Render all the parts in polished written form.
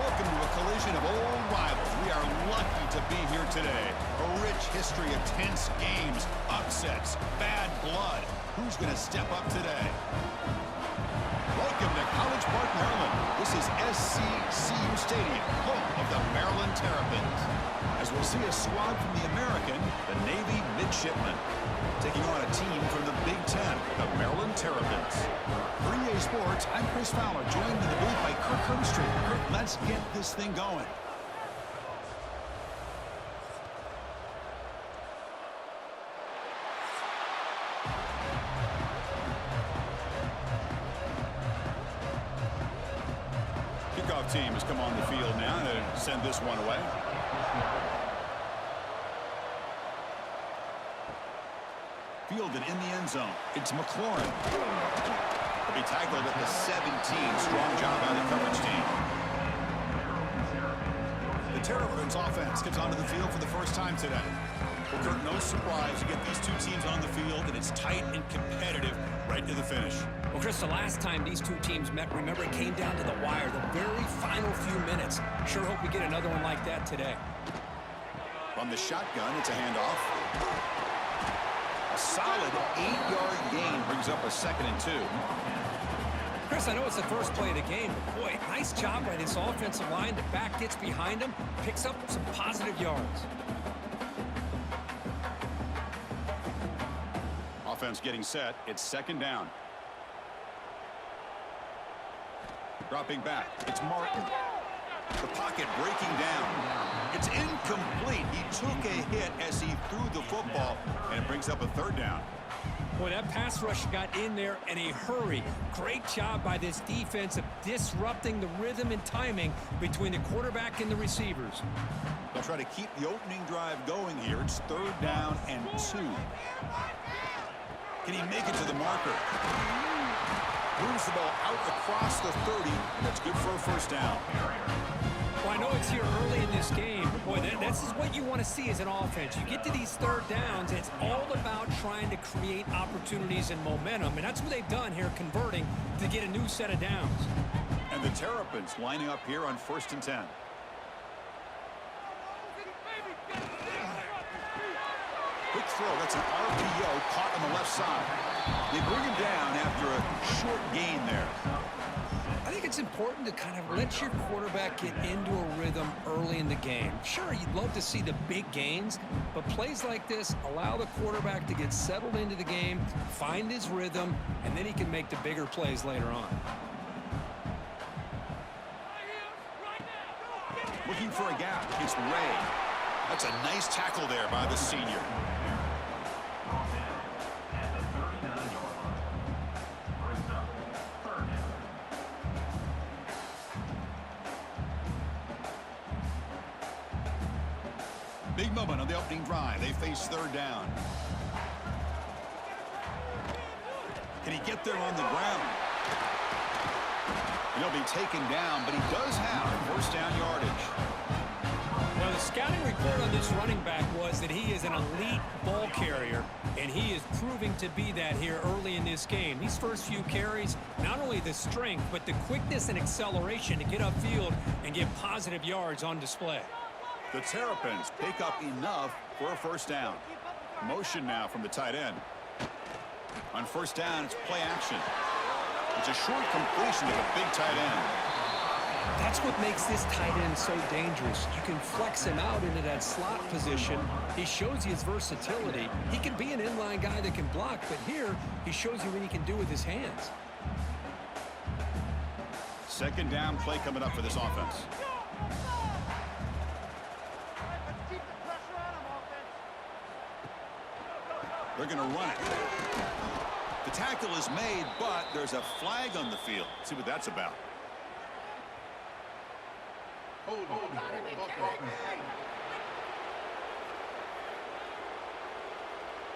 Welcome to a collision of old rivals. We are lucky to be here today. A rich history of tense games, upsets, bad blood. Who's going to step up today? Welcome to College Park, Maryland. This is SECU Stadium, home of the Maryland Terrapins. As we'll see a squad from the American, the Navy Midshipmen, taking on a team from the Big Ten, the Maryland Terrapins. For EA Sports, I'm Chris Fowler, joined in the booth by Kirk Hermstreet. Kirk, let's get this thing going. Kickoff team has come on the field now to send this one away. Fielded in the end zone. It's McLaurin. He'll be tackled at the 17. Strong job by the coverage team. The Terrapins offense gets onto the field for the first time today. Well, Kirk, no surprise. You get these two teams on the field, and it's tight and competitive right to the finish. Well, Chris, the last time these two teams met, remember, it came down to the wire, the very final few minutes. Sure hope we get another one like that today. From the shotgun, it's a handoff. A solid 8-yard gain brings up a 2nd and 2. Chris, I know it's the first play of the game, but boy, nice job by this offensive line. The back gets behind him, picks up some positive yards. Offense getting set. It's 2nd down. Dropping back. It's Martin. The pocket breaking down. It's incomplete. He took a hit as he threw the football, and it brings up a 3rd down. Boy, that pass rush got in there in a hurry. Great job by this defense of disrupting the rhythm and timing between the quarterback and the receivers. They'll try to keep the opening drive going here. It's 3rd down and 2. Can he make it to the marker? Moves the ball out across the 30, and that's good for a 1st down. Well, I know it's here early in this game, but boy, this is what you want to see as an offense. You get to these 3rd downs, and it's all about trying to create opportunities and momentum, and that's what they've done here, converting to get a new set of downs. And the Terrapins lining up here on 1st and 10. Quick throw. That's an RPO caught on the left side. They bring him down after a short gain there. I think it's important to kind of let your quarterback get into a rhythm early in the game. Sure, you'd love to see the big gains, but plays like this allow the quarterback to get settled into the game, find his rhythm, and then he can make the bigger plays later on. Looking for a gap. It's Ray. That's a nice tackle there by the senior. Big moment on the opening drive. They face 3rd down. Can he get there on the ground? He'll be taken down, but he does have 1st down yardage. Well, the scouting report on this running back was that he is an elite ball carrier, and he is proving to be that here early in this game. These first few carries, not only the strength, but the quickness and acceleration to get upfield and get positive yards on display. The Terrapins pick up enough for a 1st down. Motion now from the tight end. On 1st down, it's play action. It's a short completion to the big tight end. That's what makes this tight end so dangerous. You can flex him out into that slot position. He shows you his versatility. He can be an inline guy that can block, but here he shows you what he can do with his hands. 2nd down play coming up for this offense. They're going to run it. The tackle is made, but there's a flag on the field. Let's see what that's about.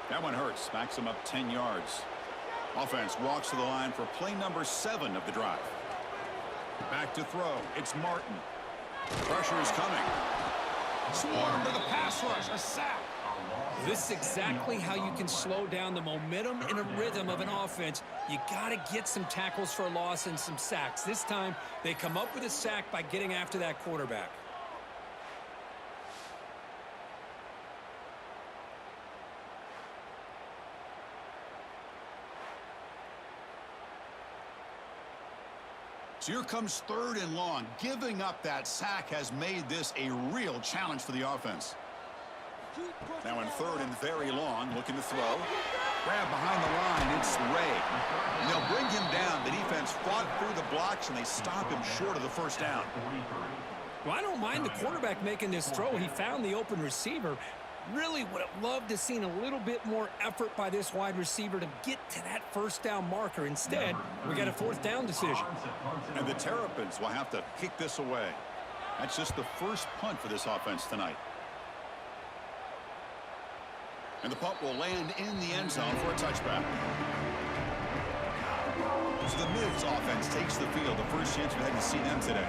That one hurts. Backs him up 10 yards. Offense walks to the line for play number 7 of the drive. Back to throw. It's Martin. Pressure is coming. Swarm to the pass rush. A sack. This is exactly how you can slow down the momentum and a rhythm of an offense. You got to get some tackles for a loss and some sacks. This time, they come up with a sack by getting after that quarterback. So here comes 3rd and long. Giving up that sack has made this a real challenge for the offense. Now in 3rd and very long, looking to throw. Grab behind the line, it's Ray. And they'll bring him down. The defense fought through the blocks, and they stop him short of the first down. Well, I don't mind the quarterback making this throw. He found the open receiver. Really would have loved to seen a little bit more effort by this wide receiver to get to that first down marker. Instead, we got a 4th down decision. And the Terrapins will have to kick this away. That's just the first punt for this offense tonight. And the punt will land in the end zone for a touchback. So the Mids offense takes the field. The first chance we had to see them today.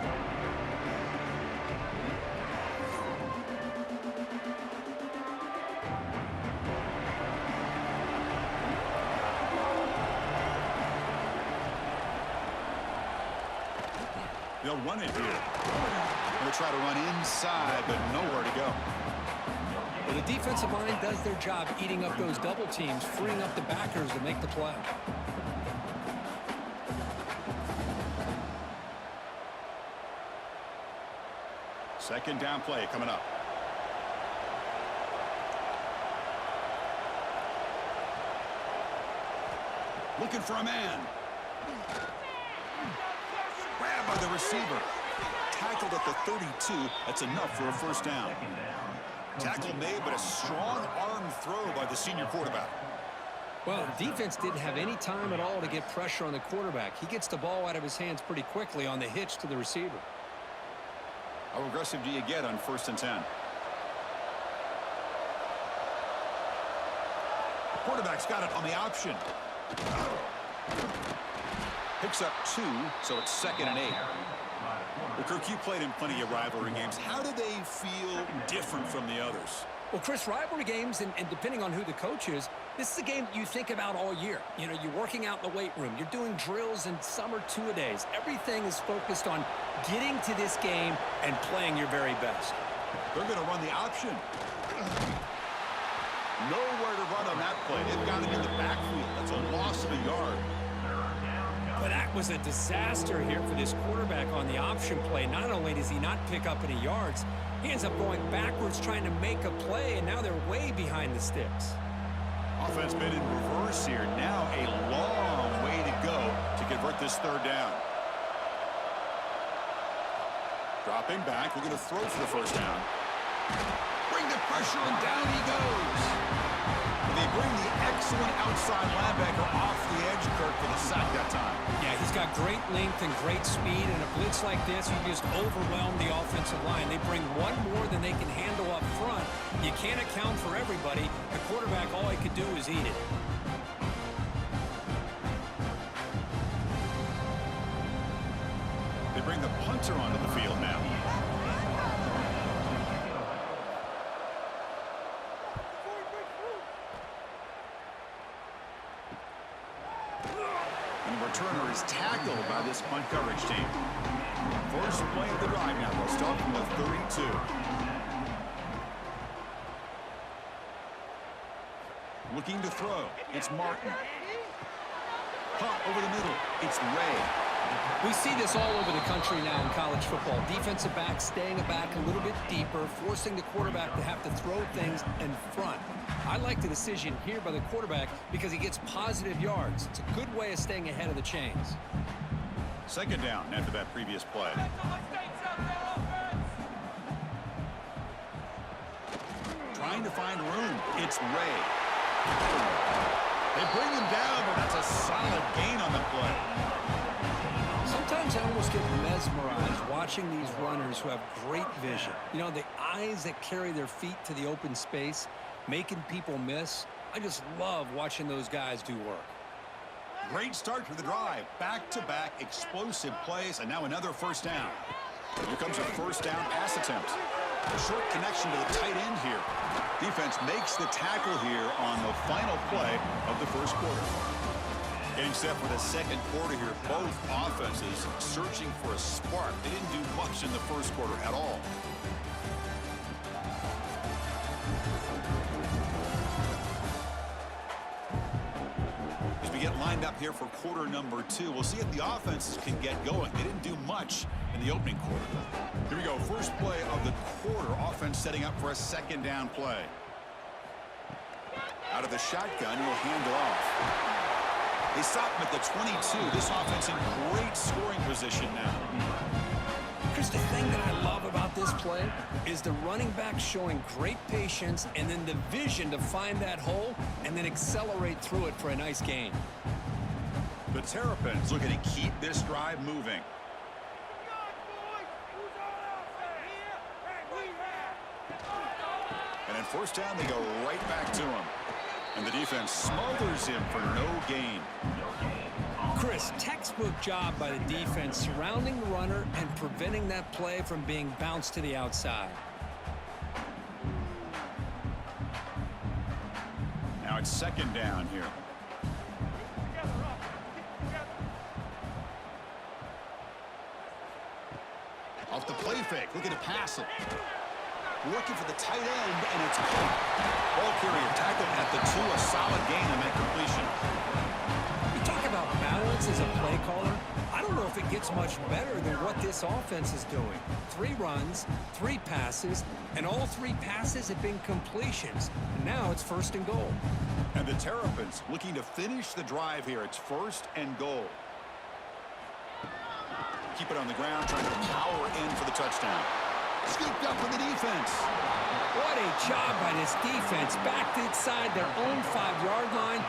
They'll run it here. They'll try to run inside, but nowhere to go. Well, the defensive line does their job eating up those double teams, freeing up the backers to make the play. Second down play coming up. Looking for a man. Grabbed by the receiver. Tackled at the 32. That's enough for a first down. Tackle made, but a strong arm throw by the senior quarterback. Well, defense didn't have any time at all to get pressure on the quarterback. He gets the ball out of his hands pretty quickly on the hitch to the receiver. How aggressive do you get on 1st and 10? Quarterback's got it on the option. Picks up 2, so it's 2nd and 8. Well, Kirk, you played in plenty of rivalry games. How do they feel different from the others? Well, Chris, rivalry games, and depending on who the coach is, this is a game you think about all year. You know, you're working out in the weight room. You're doing drills and some are 2-a-days. Everything is focused on getting to this game and playing your very best. They're going to run the option. Nowhere to run on that play. They've got it in the backfield. That's a loss of a yard. But that was a disaster here for this quarterback on the option play. Not only does he not pick up any yards, he ends up going backwards trying to make a play, and now they're way behind the sticks. Offense been in reverse here. Now a long way to go to convert this 3rd down. Dropping back, looking to throw for the first down. Bring the pressure, and down he goes. And they bring the excellent outside linebacker off the edge, Kirk, for the sack that time. Yeah, he's got great length and great speed, and a blitz like this, you just overwhelm the offensive line. They bring one more than they can handle up front. You can't account for everybody. The quarterback, all he could do is eat it. They bring the punter onto the field now. Returner is tackled by this punt coverage team. First play of the drive now. They'll start from the 32. Looking to throw. It's Martin. Pop over the middle. It's Ray. We see this all over the country now in college football. Defensive backs staying back a little bit deeper, forcing the quarterback to have to throw things in front. I like the decision here by the quarterback because he gets positive yards. It's a good way of staying ahead of the chains. 2nd down after that previous play. Trying to find room. It's Ray. They bring him down, but that's a solid gain on the play. Sometimes I almost get mesmerized watching these runners who have great vision. You know, the eyes that carry their feet to the open space, making people miss. I just love watching those guys do work. Great start to the drive. Back-to-back explosive plays, and now another first down. Here comes a first down pass attempt. A short connection to the tight end here. Defense makes the tackle here on the final play of the first quarter. Getting set for the second quarter here. Both offenses searching for a spark. They didn't do much in the first quarter at all. As we get lined up here for quarter number 2, we'll see if the offenses can get going. They didn't do much in the opening quarter. Here we go. First play of the quarter. Offense setting up for a second down play. Out of the shotgun, he'll hand it off. They stop him at the 22. This offense in great scoring position now. Chris, the thing that I love about this play is the running back showing great patience and then the vision to find that hole and then accelerate through it for a nice gain. The Terrapins looking to keep this drive moving. And then first down, they go right back to him. And the defense smothers him for no gain. Chris, textbook job by the defense surrounding the runner and preventing that play from being bounced to the outside. Now it's second down here. Off the play fake, looking to pass it. Working for the tight end, and it's caught. Ball carrier tackled at the 2, a solid gain on that completion. You talk about balance as a play caller. I don't know if it gets much better than what this offense is doing. 3 runs, 3 passes, and all 3 passes have been completions. And now it's first and goal. And the Terrapins looking to finish the drive here. It's first and goal. Keep it on the ground, trying to power in for the touchdown. Scooped up for the defense. What a job by this defense. Back inside their own 5-yard line.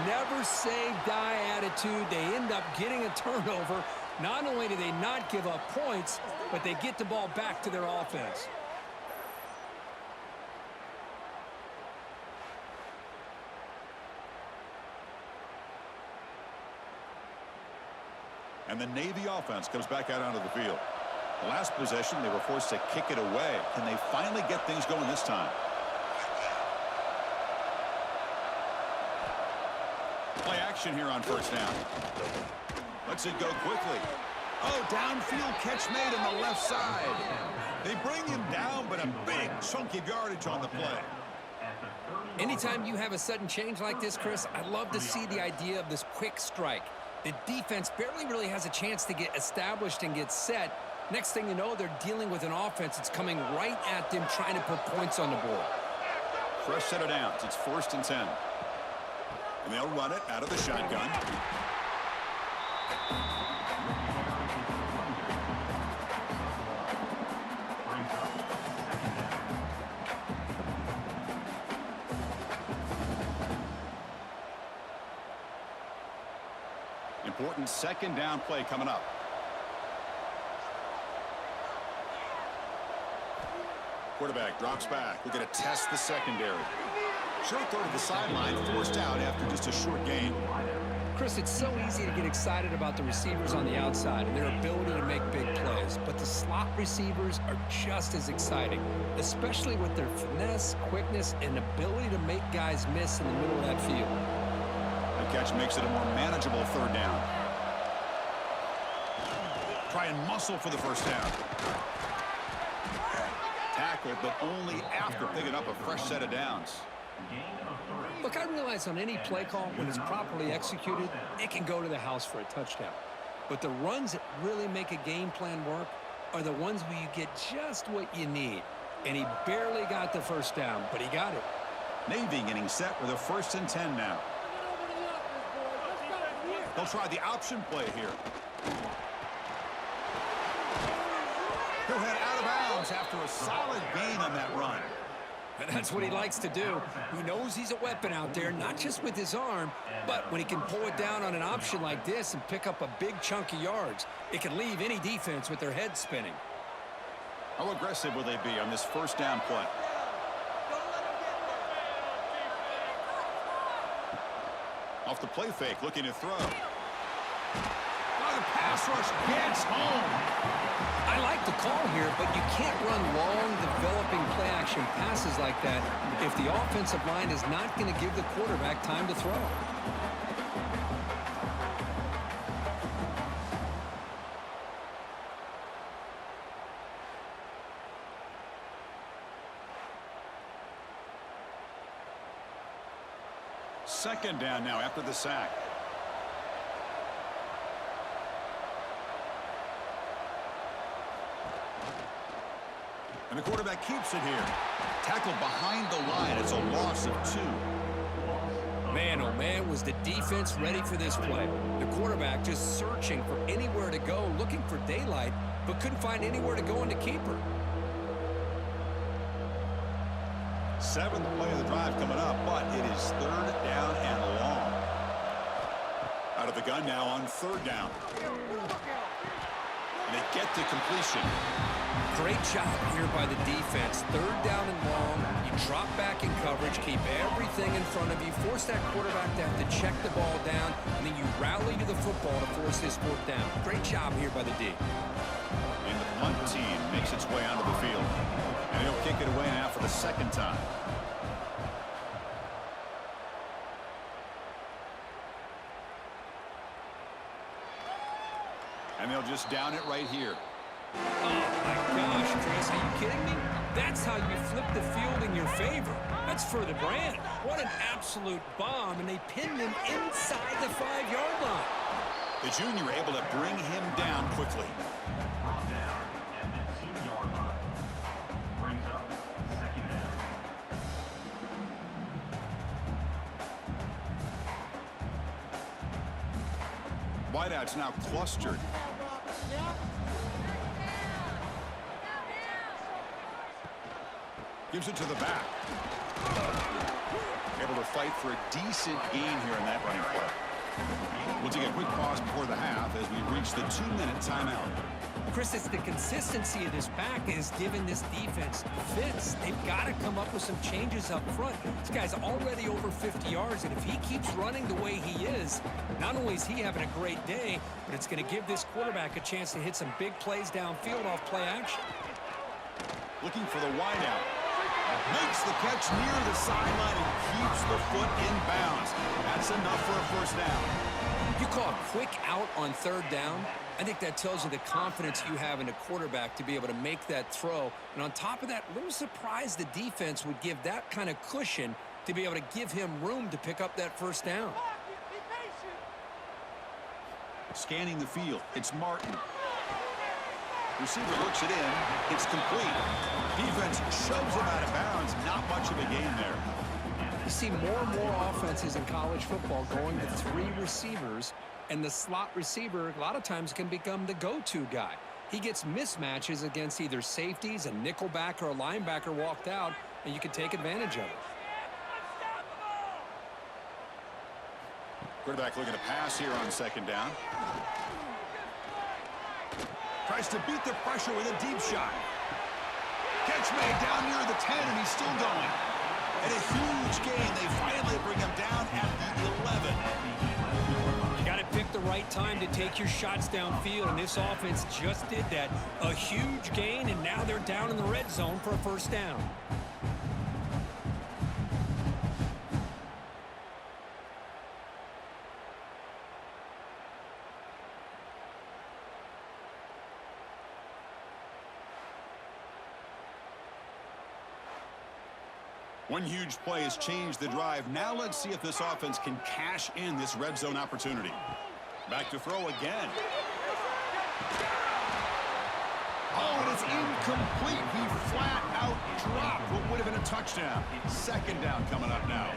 Never say die attitude. They end up getting a turnover. Not only do they not give up points, but they get the ball back to their offense. And the Navy offense comes back out onto the field. The last possession, they were forced to kick it away. Can they finally get things going this time? Play action here on first down. Lets it go quickly. Oh, downfield catch made on the left side. They bring him down, but a big chunk of yardage on the play. Anytime you have a sudden change like this, Chris, I love to see the idea of this quick strike. The defense barely really has a chance to get established and get set. Next thing you know, they're dealing with an offense that's coming right at them, trying to put points on the board. Fresh set of downs. It's first and 10. And they'll run it out of the shotgun. Important second down play coming up. Quarterback drops back. We're going to test the secondary. Short throw to the sideline, forced out after just a short gain. Chris, it's so easy to get excited about the receivers on the outside and their ability to make big plays, but the slot receivers are just as exciting, especially with their finesse, quickness, and ability to make guys miss in the middle of that field. The catch makes it a more manageable third down. Try and muscle for the first down. Tackled, but only after picking up a fresh set of downs. Look, I realize on any play call, when it's properly executed, it can go to the house for a touchdown. But the runs that really make a game plan work are the ones where you get just what you need. And he barely got the first down, but he got it. Navy getting set with a first and 10 now. They'll try the option play here. He'll head out of bounds after a solid gain on that run. And that's what he likes to do. He knows he's a weapon out there, not just with his arm, but when he can pull it down on an option like this and pick up a big chunk of yards, it can leave any defense with their head spinning. How aggressive will they be on this first down play? Off the play fake, looking to throw. the pass rush gets home. I like the call here, but you can't run long, developing play-action passes like that if the offensive line is not going to give the quarterback time to throw. Second down now after the sack. And the quarterback keeps it here. Tackled behind the line. It's a loss of 2. Man, oh man, was the defense ready for this play. The quarterback just searching for anywhere to go, looking for daylight, but couldn't find anywhere to go into keeper. 7th play of the drive coming up, but it is 3rd down and long. Out of the gun now on 3rd down. And they get to completion. Great job here by the defense. 3rd down and long. You drop back in coverage, keep everything in front of you, force that quarterback to have to check the ball down, and then you rally to the football to force this 4th down. Great job here by the D. And the punt team makes its way onto the field. And he'll kick it away now for the 2nd time. And they'll just down it right here. Oh, my gosh, Chris, are you kidding me? That's how you flip the field in your favor. That's for the brand. What an absolute bomb, and they pinned him inside the 5-yard line. The junior able to bring him down quickly. Wideouts now clustered. Gives it to the back. Able to fight for a decent gain here in that running play. We'll take a quick pause before the half as we reach the 2-minute timeout. Chris, it's the consistency of this back is giving this defense fits. They've got to come up with some changes up front. This guy's already over 50 yards, and if he keeps running the way he is, not only is he having a great day, but it's going to give this quarterback a chance to hit some big plays downfield off play action. Looking for the wideout. Makes the catch near the sideline and keeps the foot in bounds. That's enough for a 1st down. You call a quick out on 3rd down. I think that tells you the confidence you have in a quarterback to be able to make that throw. And on top of that, a little surprised the defense would give that kind of cushion to be able to give him room to pick up that 1st down. Scanning the field, it's Martin. Receiver looks it in. It's complete. Defense shoves him out of bounds. Not much of a gain there. You see more and more offenses in college football going to 3 receivers, and the slot receiver a lot of times can become the go-to guy. He gets mismatches against either safeties, a nickelback, or a linebacker walked out, and you can take advantage of it. Quarterback looking to pass here on 2nd down. Tries to beat the pressure with a deep shot. Catch made down near the 10, and he's still going. And a huge gain. They finally bring him down at the 11. You got to pick the right time to take your shots downfield, and this offense just did that. A huge gain, and now they're down in the red zone for a 1st down. One huge play has changed the drive. Now let's see if this offense can cash in this red zone opportunity. Back to throw again. Oh, and it's incomplete. He flat out dropped what would have been a touchdown. 2nd down coming up now.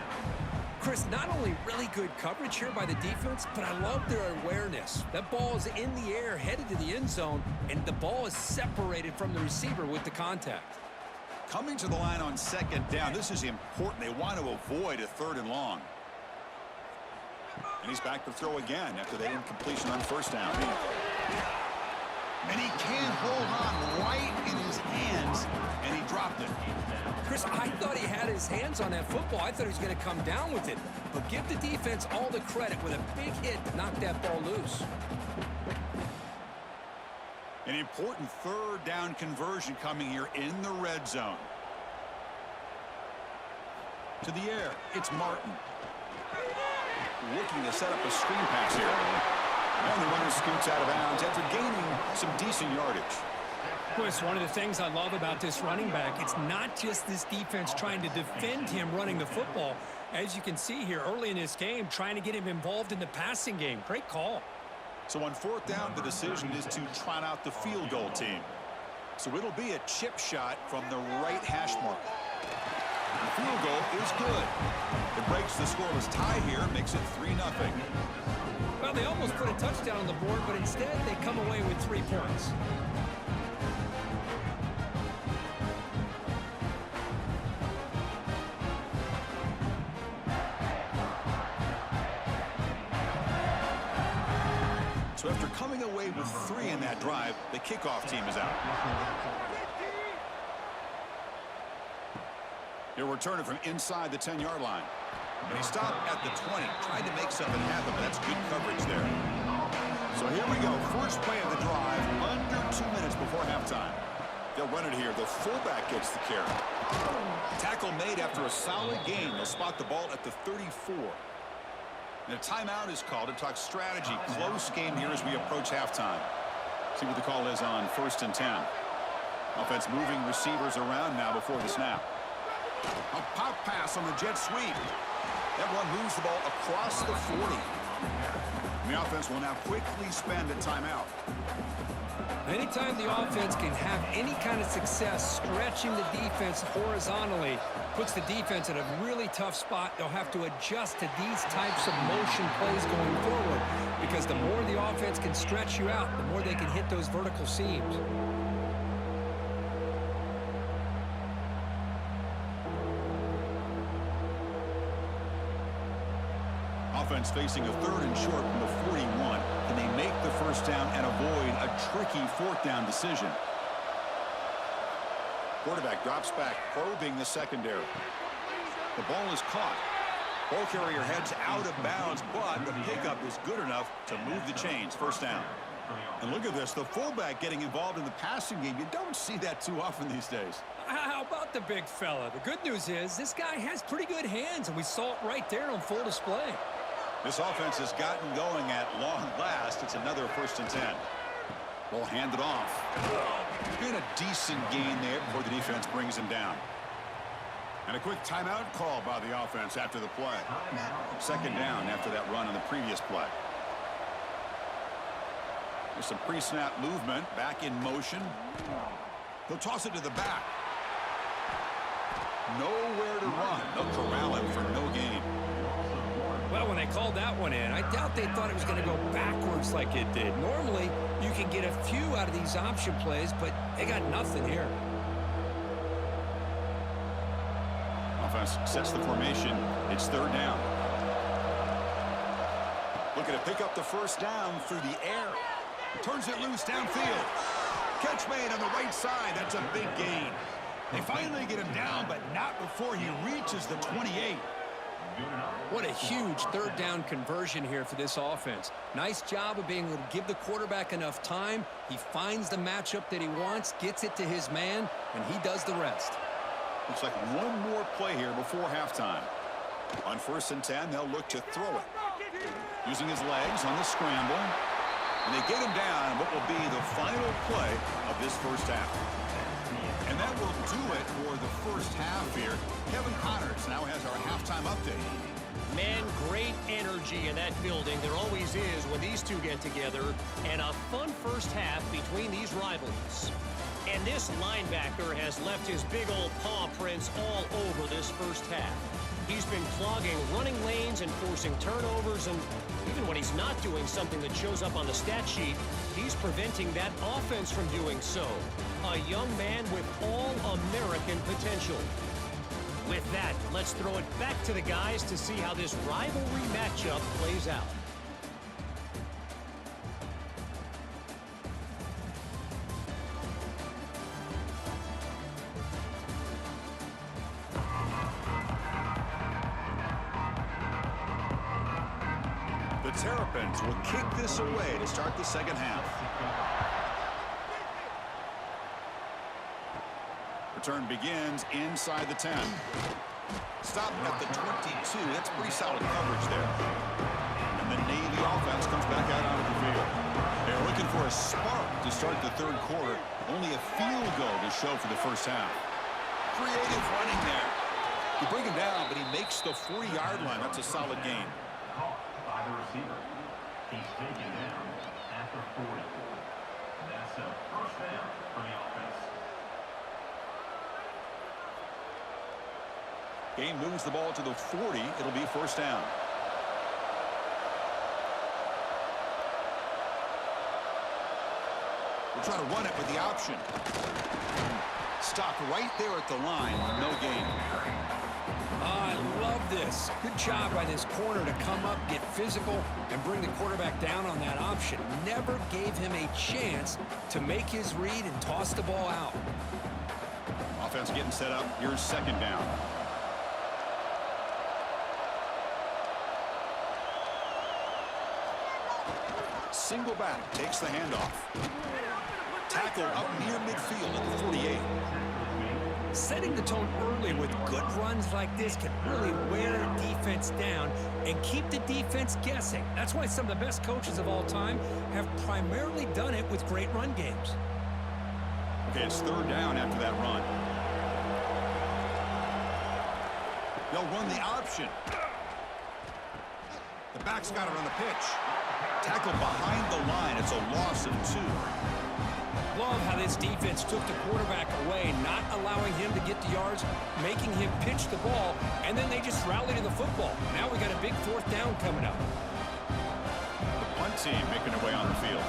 Chris, not only really good coverage here by the defense, but I love their awareness. That ball is in the air, headed to the end zone, and the ball is separated from the receiver with the contact. Coming to the line on 2nd down. This is important. They want to avoid a 3rd and long. And he's back to throw again after that incompletion on 1st down. And he can't hold on right in his hands, and he dropped it. Chris, I thought he had his hands on that football. I thought he was going to come down with it. But give the defense all the credit with a big hit to knock that ball loose. An important third down conversion coming here in the red zone. To the air, it's Martin. Looking to set up a screen pass here. And the runner scoots out of bounds after gaining some decent yardage. Well, it's one of the things I love about this running back. It's not just this defense trying to defend him running the football. As you can see here early in this game, trying to get him involved in the passing game. Great call. So on fourth down, the decision is to trot out the field goal team. So it'll be a chip shot from the right hash mark. The field goal is good. It breaks the scoreless tie here, makes it 3-0. Well, they almost put a touchdown on the board, but instead they come away with 3 points. So after coming away with 3 in that drive, the kickoff team is out. He'll return it from inside the 10-yard line. And he stopped at the 20, tried to make something happen, but that's good coverage there. So here we go, first play of the drive, under 2 minutes before halftime. They'll run it here. The fullback gets the carry. Tackle made after a solid gain. They'll spot the ball at the 34. And a timeout is called to talk strategy. Close game here as we approach halftime. See what the call is on 1st and 10. Offense moving receivers around now before the snap. A pop pass on the jet sweep. That one moves the ball across the 40. And the offense will now quickly spend a timeout. Anytime the offense can have any kind of success stretching the defense horizontally, puts the defense in a really tough spot. They'll have to adjust to these types of motion plays going forward, because the more the offense can stretch you out, the more they can hit those vertical seams. Offense facing a 3rd and short from the 41. Can they make the first down and avoid a tricky 4th down decision? Quarterback drops back, probing the secondary. The ball is caught. Ball carrier heads out of bounds, but the pickup is good enough to move the chains. First down. And look at this, the fullback getting involved in the passing game. You don't see that too often these days. How about the big fella? The good news is this guy has pretty good hands, and we saw it right there on full display. This offense has gotten going at long last. It's another 1st and 10. Ball handed off. Been a decent gain there before the defense brings him down. And a quick timeout call by the offense after the play. 2nd down after that run on the previous play. There's some pre-snap movement. Back in motion. They'll toss it to the back. Nowhere to run. They'll corral him for no gain. Well, when they called that one in, I doubt they thought it was going to go backwards like it did. Normally, you can get a few out of these option plays, but they got nothing here. Offense sets the formation. It's 3rd down. Looking to pick up the first down through the air. Turns it loose downfield. Catch made on the right side. That's a big gain. They finally get him down, but not before he reaches the 28. What a huge 3rd down conversion here for this offense. Nice job of being able to give the quarterback enough time. He finds the matchup that he wants, gets it to his man, and he does the rest. Looks like one more play here before halftime. On 1st and 10, they'll look to throw it. Using his legs on the scramble. And they get him down what will be the final play of this first half. And that will do it for the first half here. Kevin Connors now has our halftime update. Man, great energy in that building. There always is when these two get together. And a fun first half between these rivalries. And this linebacker has left his big old paw prints all over this first half. He's been clogging running lanes and forcing turnovers, and even when he's not doing something that shows up on the stat sheet, he's preventing that offense from doing so. A young man with all-American potential. With that, let's throw it back to the guys to see how this rivalry matchup plays out. The Terrapins will kick this away to start the second half. Return begins inside the 10. Stop at the 22. That's pretty solid coverage there. And the Navy offense comes back out onto the field. They're looking for a spark to start the third quarter. Only a field goal to show for the first half. Creative running there. You bring him down, but he makes the 40-yard line. That's a solid gain. By the receiver. He's taken down at the 40. That's a first down for the offense. Game moves the ball to the 40. It'll be first down. We'll try to run it with the option. Stopped right there at the line. No gain. I love this. Good job by this corner to come up, get physical, and bring the quarterback down on that option. Never gave him a chance to make his read and toss the ball out. Offense getting set up. Here's second down. Single back takes the handoff. Tackle up near midfield at the 48. Setting the tone early with good runs like this can really wear a defense down and keep the defense guessing. That's why some of the best coaches of all time have primarily done it with great run games. Okay, it's third down after that run. They'll run the option. The back's got it on the pitch. Tackle behind the line. It's a loss of 2. Love how this defense took the quarterback away, not allowing him to get the yards, making him pitch the ball, and then they just rallied to the football. Now we got a big fourth down coming up. The punt team making their way on the field.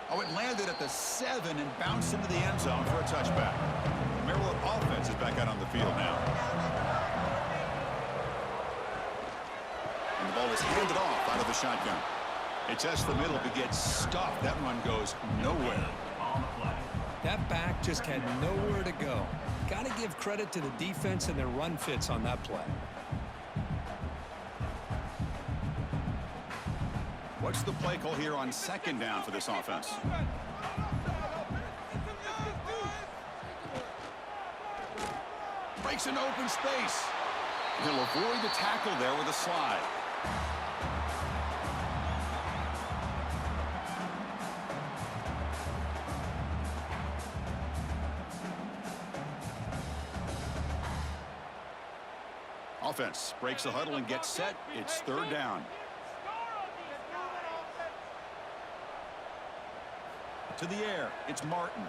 Oh, it landed at the 7 and bounced into the end zone for a touchback. The Maryland offense is back out on the field now. And the ball is handed off out of the shotgun. It tests the middle but gets stuffed. That run goes nowhere. That back just had nowhere to go. Got to give credit to the defense and their run fits on that play. What's the play call here on second down for this offense? Breaks into open space. He'll avoid the tackle there with a slide. Offense breaks the huddle and gets set. It's third down. To the air, it's Martin.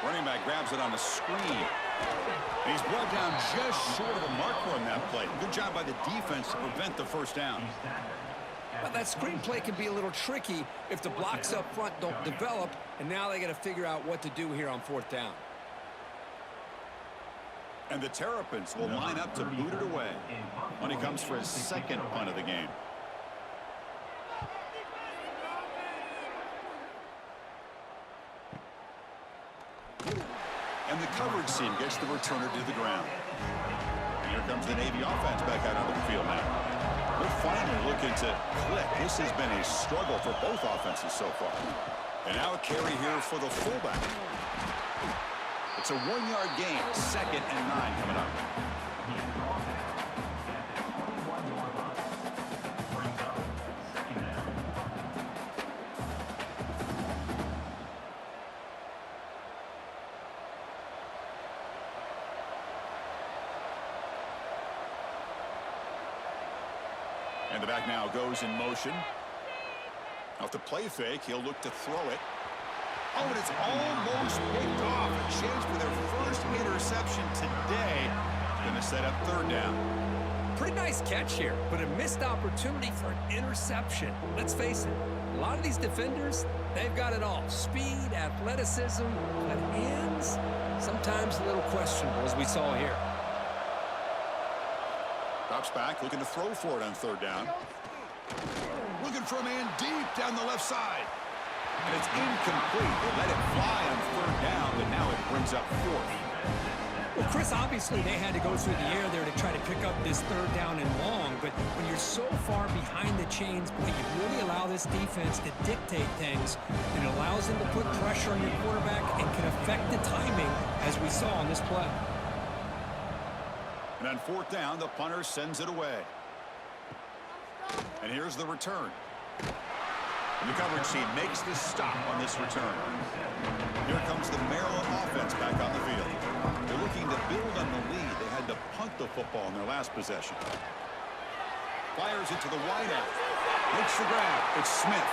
Running back grabs it on the screen. And he's brought down just short of the marker on that play. Good job by the defense to prevent the first down. But that screen play can be a little tricky if the blocks up front don't develop, and now they got to figure out what to do here on fourth down. And the Terrapins will line up to boot it away when he comes for his second punt of the game. And the coverage team gets the returner to the ground. And here comes the Navy offense back out onto the field now. They're finally looking to click. This has been a struggle for both offenses so far. And now a carry here for the fullback. It's a 1-yard gain. 2nd and 9 coming up. And the back now goes in motion. Off the play fake, he'll look to throw it. Oh, and it's almost picked off. A chance for their first interception today. Going to set up third down. Pretty nice catch here, but a missed opportunity for an interception. Let's face it, a lot of these defenders, they've got it all. Speed, athleticism, but hands, sometimes a little questionable, as we saw here. Drops back, looking to throw for it on third down. Looking for a man deep down the left side. And it's incomplete. They let it fly on third down, but now it brings up 4th. Well, Chris, obviously they had to go through the air there to try to pick up this third down and long, but when you're so far behind the chains, boy, you really allow this defense to dictate things, and it allows them to put pressure on your quarterback and can affect the timing, as we saw on this play. And on fourth down, the punter sends it away. And here's the return. And the coverage team makes the stop on this return. Here comes the Maryland offense back on the field. They're looking to build on the lead. They had to punt the football in their last possession. Fires it to the wideout. Makes the grab. It's Smith.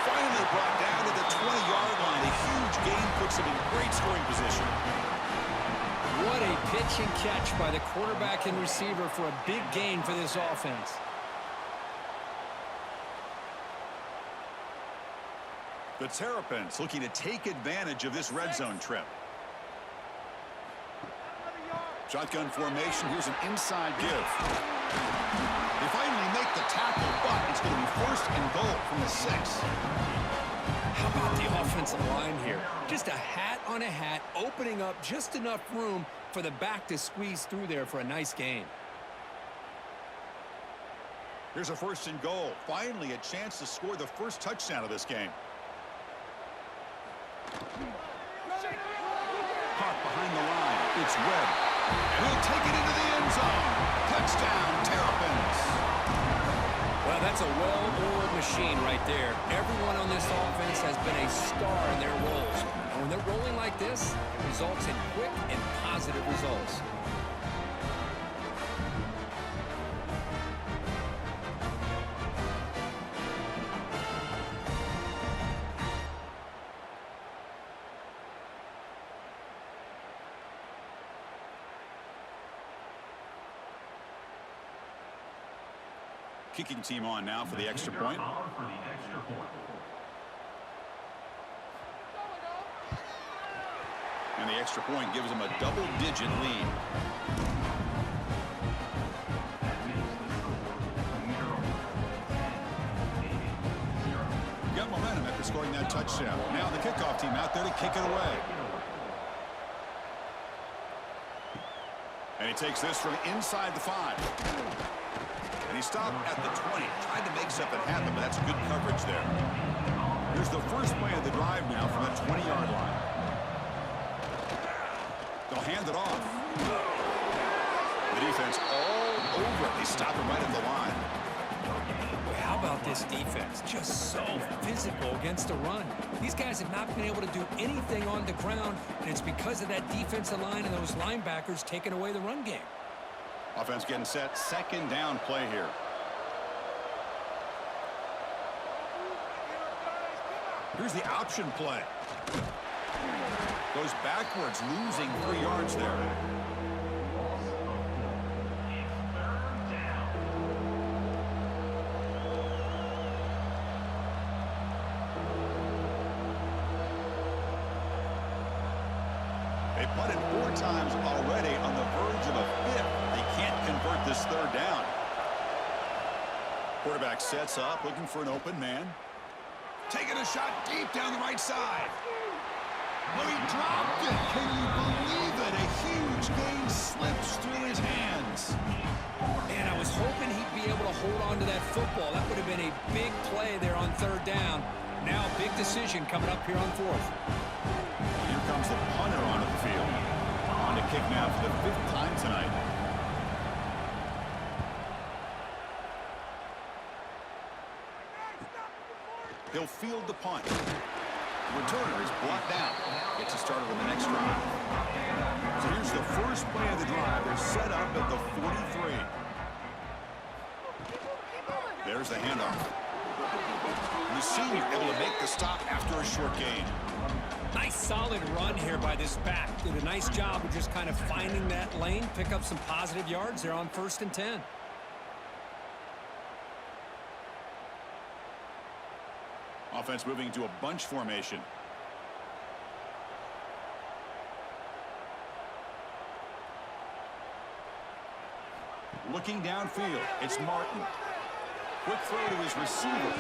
Finally brought down to the 20-yard line. A huge gain puts him in great scoring position. What a pitch and catch by the quarterback and receiver for a big gain for this offense. The Terrapins looking to take advantage of this red zone trip. Shotgun formation. Here's an inside give. They finally make the tackle, but it's going to be first and goal from the 6. How about the offensive line here? Just a hat on a hat, opening up just enough room for the back to squeeze through there for a nice gain. Here's a first and goal. Finally a chance to score the first touchdown of this game. Caught behind the line. It's Webb. And he'll take it into the end zone. Touchdown, Terrapins. Well, that's a well-oiled machine right there. Everyone on this offense has been a star in their roles. And when they're rolling like this, it results in quick and positive results. Kicking team on now for the extra point. And the extra point gives them a double-digit lead. Got momentum after scoring that touchdown. Now the kickoff team out there to kick it away. And he takes this from inside the 5. And he stopped at the 20. Tried to make something happen, but that's good coverage there. Here's the first play of the drive now from the 20-yard line. They'll hand it off. The defense all over it. They stop him right at the line. Boy, how about this defense? Just so physical against the run. These guys have not been able to do anything on the ground, and it's because of that defensive line and those linebackers taking away the run game. Offense getting set. Second down play here. Here's the option play. Goes backwards, losing 3 yards there. They punted 4 times already on the verge of a 5th. They can't convert this third down. Quarterback sets up, looking for an open man. Taking a shot deep down the right side. Oh, he dropped it. Can you believe it? A huge gain slips through his hands. Man, I was hoping he'd be able to hold on to that football. That would have been a big play there on third down. Now a big decision coming up here on 4th. Here comes the punter onto the field. On to kick now for the 5th time tonight. He'll field the punt. The returner is brought down. Gets us started on the next drive. So here's the first play of the drive. They're set up at the 43. There's the handoff. And the senior able to make the stop after a short gain. Nice solid run here by this back. Did a nice job of just kind of finding that lane, pick up some positive yards there on 1st and 10. Offense moving into a bunch formation. Looking downfield, it's Martin. Quick throw to his receiver.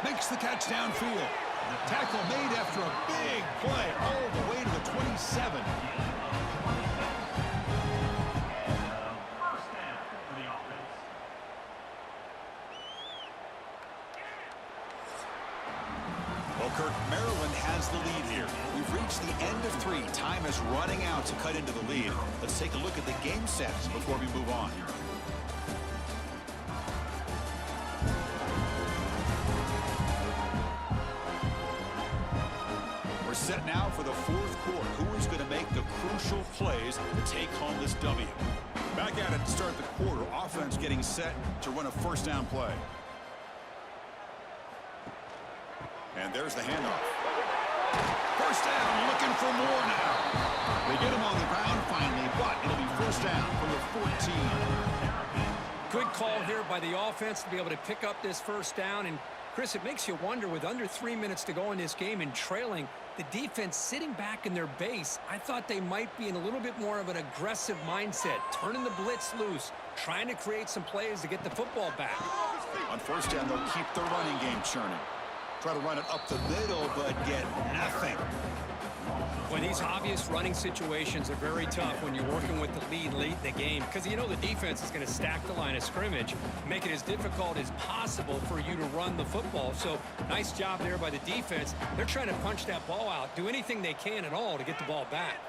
Makes the catch downfield. Tackle made after a big play all the way to the 27. Well, Kirk, Maryland has the lead here. We've reached the end of 3. Time is running out to cut into the lead. Let's take a look at the game sets before we move on. We're set now for the 4th quarter. Who is going to make the crucial plays to take home this W? Back at it to start the quarter. Offense getting set to run a first down play. And there's the handoff. First down, looking for more now. They get him on the ground finally, but it'll be first down from the 14. Good call here by the offense to be able to pick up this first down. And, Chris, it makes you wonder, with under 3 minutes to go in this game and trailing, the defense sitting back in their base, I thought they might be in a little bit more of an aggressive mindset, turning the blitz loose, trying to create some plays to get the football back. On first down, they'll keep their running game churning. Try to run it up the middle, but get nothing. When these obvious running situations are very tough when you're working with the lead late in the game, because you know the defense is going to stack the line of scrimmage, make it as difficult as possible for you to run the football. So nice job there by the defense. They're trying to punch that ball out, do anything they can at all to get the ball back.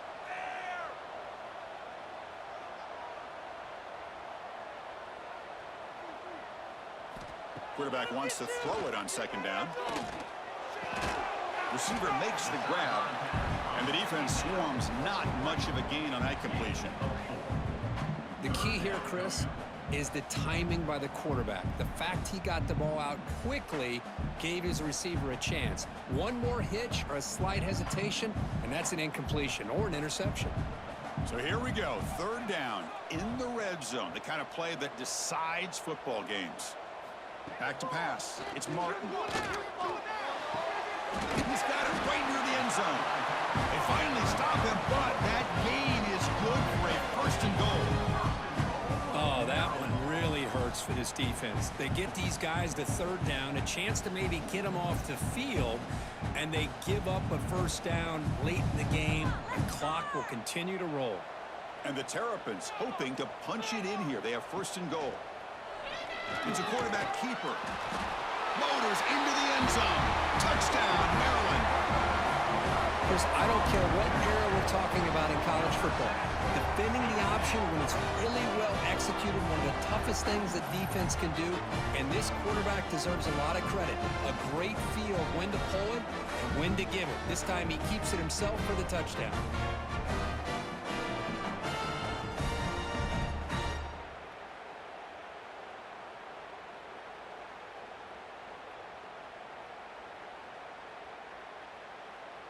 Quarterback wants to throw it on second down. Receiver makes the grab, and the defense swarms. Not much of a gain on that completion. The key here, Chris, is the timing by the quarterback. The fact he got the ball out quickly gave his receiver a chance. One more hitch or a slight hesitation, and that's an incompletion or an interception. So here we go. Third down in the red zone, the kind of play that decides football games. Back to pass. It's Martin. He's got it right near the end zone. They finally stop him, but that gain is good for a first and goal. Oh, that one really hurts for this defense. They get these guys to third down, a chance to maybe get them off the field, and they give up a first down late in the game. The clock will continue to roll. And the Terrapins hoping to punch it in here. They have first and goal. It's a quarterback keeper. Motors into the end zone. Touchdown, Maryland. Chris, I don't care what era we're talking about in college football. Defending the option when it's really well executed, one of the toughest things that defense can do, and this quarterback deserves a lot of credit. A great feel of when to pull it and when to give it. This time he keeps it himself for the touchdown.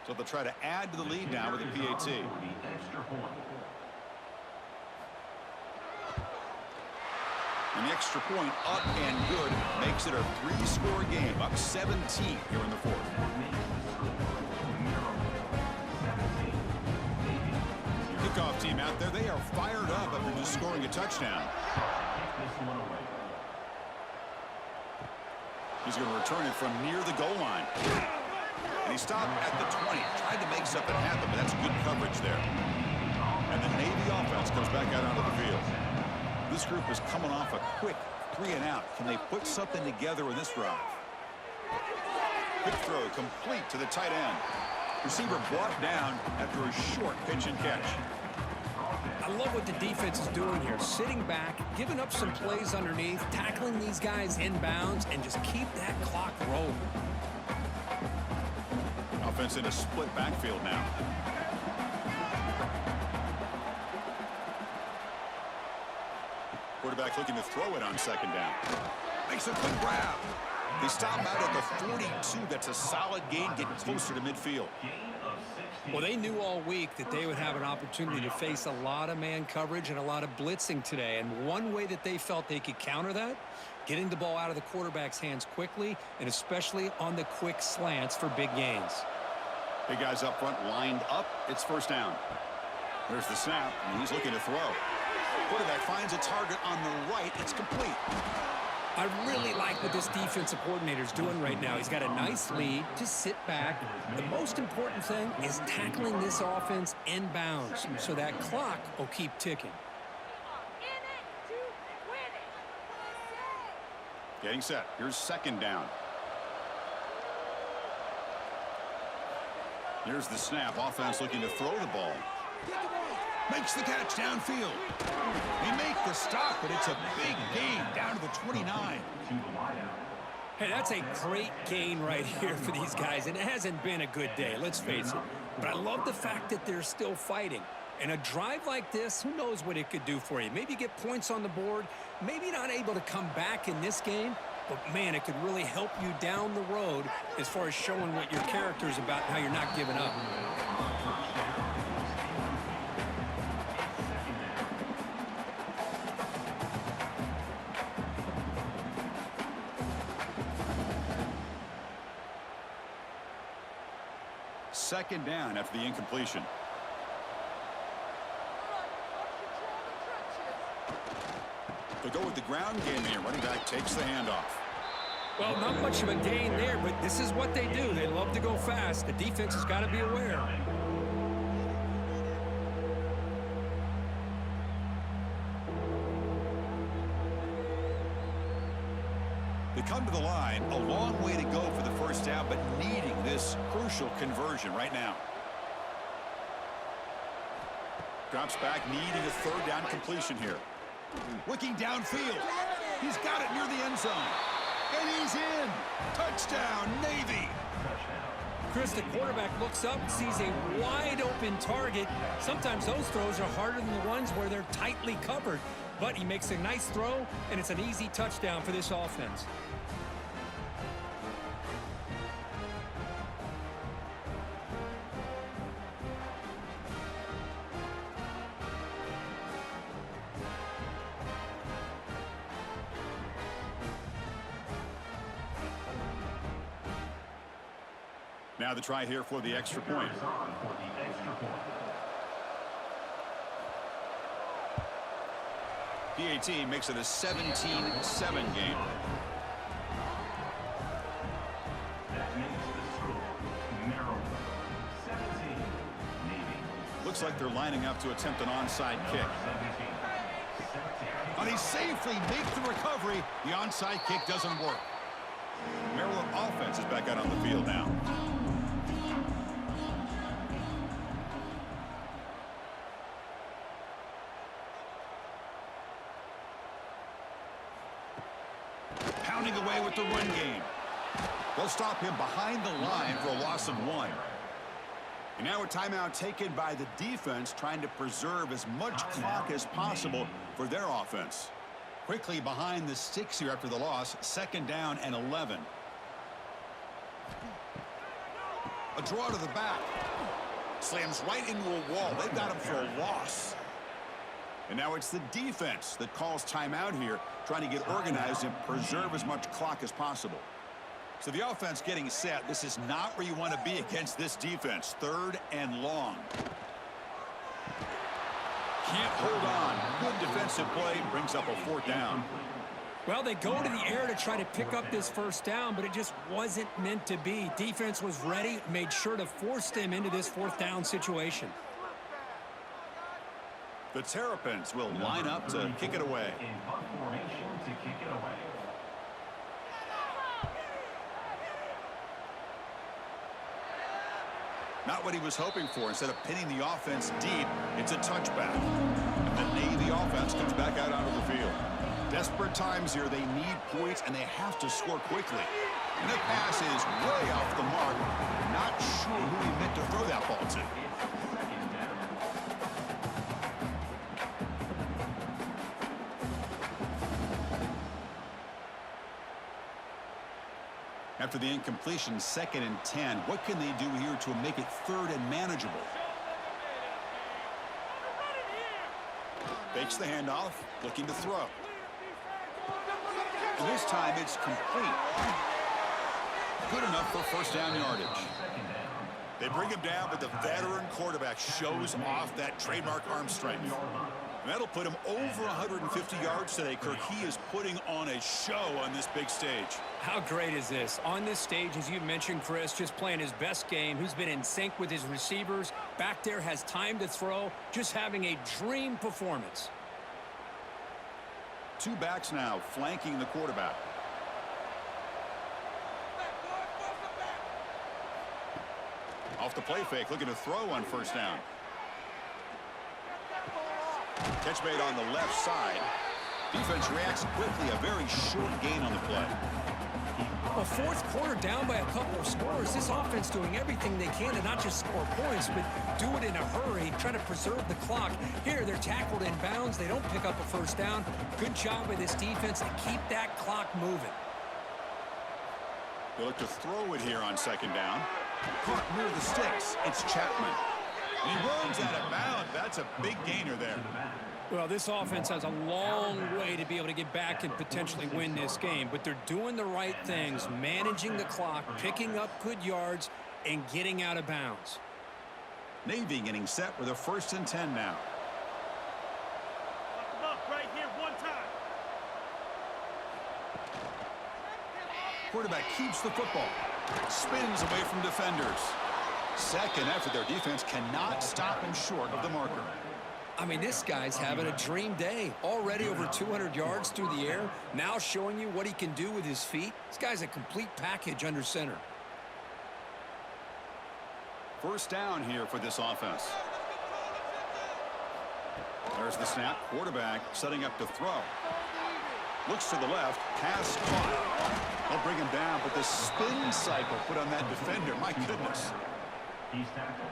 So they'll try to add to the lead now with a PAT. And the extra point up and good makes it a 3-score game, up 17 here in the 4th. Kickoff team out there, they are fired up after just scoring a touchdown. He's going to return it from near the goal line. And he stopped at the 20, tried to make something happen, but that's good coverage there. And the Navy offense comes back out onto the field. This group is coming off a quick 3-and-out. Can they put something together in this drive? Quick throw complete to the tight end. Receiver brought down after a short pitch and catch. I love what the defense is doing here. Sitting back, giving up some plays underneath, tackling these guys inbounds, and just keep that clock rolling. Offense in a split backfield now. Quarterback looking to throw it on second down. Makes a good grab. They stop him out at the 42. That's a solid gain, getting closer to midfield. Well, they knew all week that they would have an opportunity to face a lot of man coverage and a lot of blitzing today. And one way that they felt they could counter that, getting the ball out of the quarterback's hands quickly, and especially on the quick slants for big gains. Big guys up front lined up. It's first down. There's the snap, and he's looking to throw. Quarterback finds a target on the right. It's complete. I really like what this defensive coordinator is doing right now. He's got a nice lead. Just sit back. The most important thing is tackling this offense inbounds so that clock will keep ticking. Getting set. Here's second down. Here's the snap. Offense looking to throw the ball. Makes the catch downfield. They make the stop, but it's a big gain down to the 29. Hey, that's a great gain right here for these guys, and it hasn't been a good day, let's face it. But I love the fact that they're still fighting. And a drive like this, who knows what it could do for you. Maybe get points on the board, maybe not able to come back in this game, but, man, it could really help you down the road as far as showing what your character is about and how you're not giving up. Second down after the incompletion. They'll go with the ground game here. Running back takes the handoff. Well, not much of a gain there, but this is what they do. They love to go fast. The defense has got to be aware. They come to the line, a long way to go for the first down, but needing this crucial conversion right now. Drops back, needing a third down completion here. Looking downfield. He's got it near the end zone. And he's in. Touchdown, Navy. Chris, the quarterback looks up, sees a wide open target. Sometimes those throws are harder than the ones where they're tightly covered. But he makes a nice throw, and it's an easy touchdown for this offense. Now the try here for the extra point. PAT makes it a 17-7 game. That makes the score Maryland 17, Navy. Looks like they're lining up to attempt an onside kick. 17. And he safely makes the recovery. The onside kick doesn't work. Maryland offense is back out on the field now. Pounding away with the run game. They'll stop him behind the line for a loss of 1. And now a timeout taken by the defense, trying to preserve as much clock as possible for their offense. Quickly behind the sticks here after the loss. Second down and 11. A draw to the back. Slams right into a wall. They've got him for a loss. And now it's the defense that calls timeout here, trying to get organized and preserve as much clock as possible. So the offense getting set. This is not where you want to be against this defense. Third and long. Can't hold on. Good defensive play. Brings up a fourth down. Well, they go to the air to try to pick up this first down, but it just wasn't meant to be. Defense was ready, made sure to force them into this fourth down situation. The Terrapins will line up to kick it away. In punt formation to kick it away. Not what he was hoping for. Instead of pinning the offense deep, it's a touchback. And the Navy offense comes back out onto the field. Desperate times here. They need points, and they have to score quickly. And the pass is way off the mark. Not sure who he meant to throw that ball to. After the incompletion, 2nd and 10. What can they do here to make it third and manageable? Fakes the handoff, looking to throw. And this time it's complete. Good enough for first down yardage. They bring him down, but the veteran quarterback shows off that trademark arm strength. And that'll put him over 150 yards today, Kirk. He is putting on a show on this big stage. How great is this? On this stage, as you mentioned, Chris, just playing his best game. He's been in sync with his receivers. Back there, has time to throw. Just having a dream performance. Two backs now flanking the quarterback. A Off the play fake, looking to throw on first down. Catch made on the left side. Defense reacts quickly. A very short gain on the play. A fourth quarter down by a couple of scores. This offense doing everything they can to not just score points, but do it in a hurry, try to preserve the clock. Here, they're tackled in bounds. They don't pick up a first down. Good job by this defense to keep that clock moving. They look to throw it here on second down. Caught near the sticks. It's Chapman. He runs out of bounds. That's a big gainer there. Well, this offense has a long way to be able to get back and potentially win this game, but they're doing the right things, managing the clock, picking up good yards, and getting out of bounds. Navy getting set with a 1st and 10 now. Right here, one time. Quarterback keeps the football. Spins away from defenders. Second effort, their defense cannot stop him short of the marker. I mean, this guy's having a dream day. Already over 200 yards through the air. Now showing you what he can do with his feet. This guy's a complete package under center. First down here for this offense. There's the snap. Quarterback setting up to throw. Looks to the left. Pass caught. They'll bring him down, but the spin cycle put on that defender. My goodness.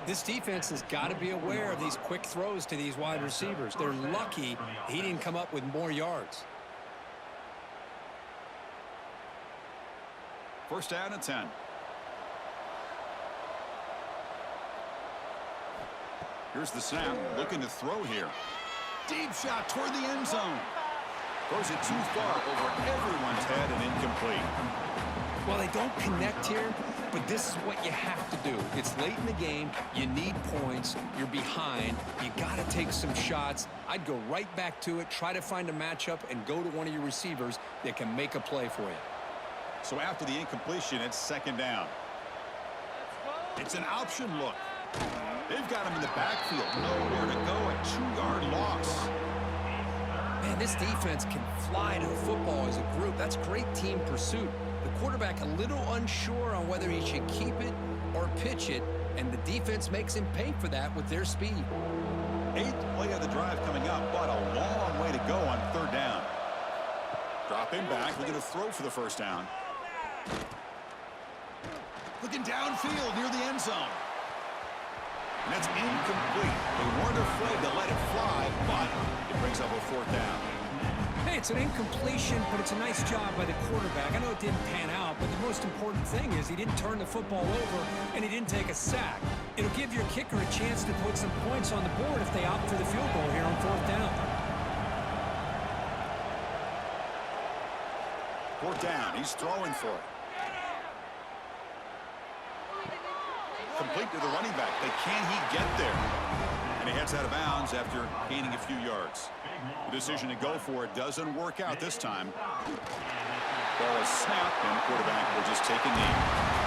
This defense has got to be aware of these quick throws to these wide receivers. They're lucky he didn't come up with more yards. First down and 10. Here's the snap. Looking to throw here. Deep shot toward the end zone. Throws it too far over everyone's head and incomplete. Well, they don't connect here, but this is what you have to do. It's late in the game. You need points. You're behind. You got to take some shots. I'd go right back to it, try to find a matchup, and go to one of your receivers that can make a play for you. So after the incompletion, it's second down. It's an option look. They've got him in the backfield. Nowhere to go. A 2-yard loss. Man, this defense can fly to the football as a group. That's great team pursuit. The quarterback a little unsure on whether he should keep it or pitch it, and the defense makes him pay for that with their speed. 8th play of the drive coming up, but a long way to go on third down. Drop him back, looking to throw for the first down. Looking downfield near the end zone. And that's incomplete. They weren't afraid to let it fly, but it brings up a 4th down. Hey, it's an incompletion, but it's a nice job by the quarterback. I know it didn't pan out, but the most important thing is he didn't turn the football over and he didn't take a sack. It'll give your kicker a chance to put some points on the board if they opt for the field goal here on 4th down. 4th down. He's throwing for it. Complete to the running back. But can he get there? And he heads out of bounds after gaining a few yards. The decision to go for it doesn't work out this time. Ball is snapped, and the quarterback will just take a knee.